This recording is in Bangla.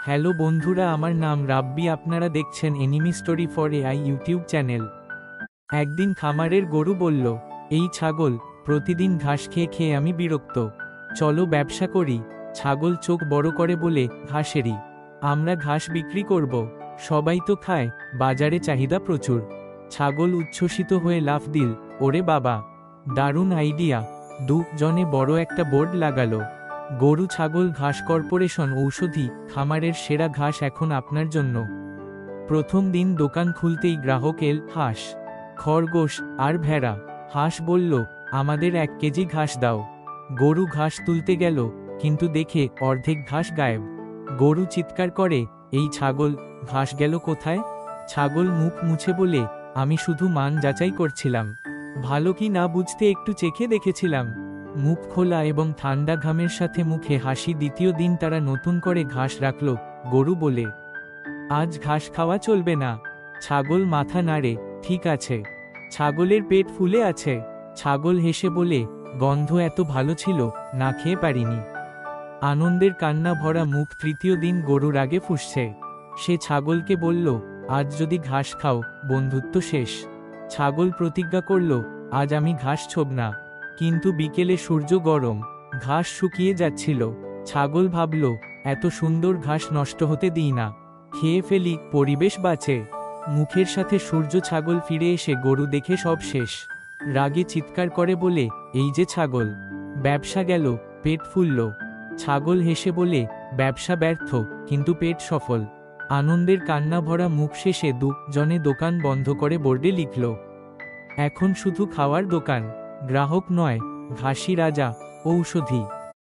হ্যালো বন্ধুরা, আমার নাম রাব্বি। আপনারা দেখছেন enemy story for AI YouTube channel. একদিন খামারের গরু বলল, এই ছাগল, প্রতিদিন ঘাস খেয়ে খেয়ে আমি বিরক্ত, চলো ব্যবসা করি। ছাগল চোখ বড় করে বলে, ঘাসেরই? আমরা ঘাস বিক্রি করব, সবাই তো খায়, বাজারে চাহিদা প্রচুর। ছাগল উচ্ছ্বসিত হয়ে লাফ দিল, ওরে বাবা, দারুণ আইডিয়া। দুজনে বড় একটা বোর্ড লাগালো, গরু ছাগল ঘাস কর্পোরেশন ঔষধি, খামারের সেরা ঘাস এখন আপনার জন্য। প্রথম দিন দোকান খুলতেই গ্রাহক এল, হাঁস, খরগোশ আর ভেড়া। হাঁস বলল, আমাদের 1 কেজি ঘাস দাও। গরু ঘাস তুলতে গেল, কিন্তু দেখে অর্ধেক ঘাস গায়েব। গরু চিৎকার করে, এই ছাগল, ঘাস গেল কোথায়? ছাগল মুখ মুছে বলে, আমি শুধু মান যাচাই করছিলাম, ভালো কি না বুঝতে একটু চেখে দেখেছিলাম। মুখ খোলা এবং ঠান্ডা ঘামের সাথে মুখে হাসি। দ্বিতীয় দিন তারা নতুন করে ঘাস রাখল। গরু বলে, আজ ঘাস খাওয়া চলবে না। ছাগল মাথা নাড়ে, ঠিক আছে। ছাগলের পেট ফুলে আছে। ছাগল হেসে বলে, গন্ধ এত ভালো ছিল, না খেয়ে পারিনি। আনন্দের কান্না ভরা মুখ। তৃতীয় দিন গরুর আগে ফুঁসছে। সে ছাগলকে বলল, আজ যদি ঘাস খাও, বন্ধুত্ব শেষ। ছাগল প্রতিজ্ঞা করল, আজ আমি ঘাস ছোব না। কিন্তু বিকেলে সূর্য গরম, ঘাস শুকিয়ে যাচ্ছিল। ছাগল ভাবল, এত সুন্দর ঘাস নষ্ট হতে দিই না, খেয়ে ফেলি, পরিবেশ বাঁচে। মুখের সাথে সূর্য। ছাগল ফিরে এসে গরু দেখে সব শেষ। রাগে চিৎকার করে বলে, এই যে ছাগল, ব্যবসা গেল, পেট ফুলল। ছাগল হেসে বলে, ব্যবসা ব্যর্থ, কিন্তু পেট সফল। আনন্দের কান্না ভরা মুখ। শেষে দুজনে দোকান বন্ধ করে বোর্ডে লিখল, এখন শুধু খাওয়ার দোকান, গ্রাহক নয়, ঘাসি রাজা, ঔষধি।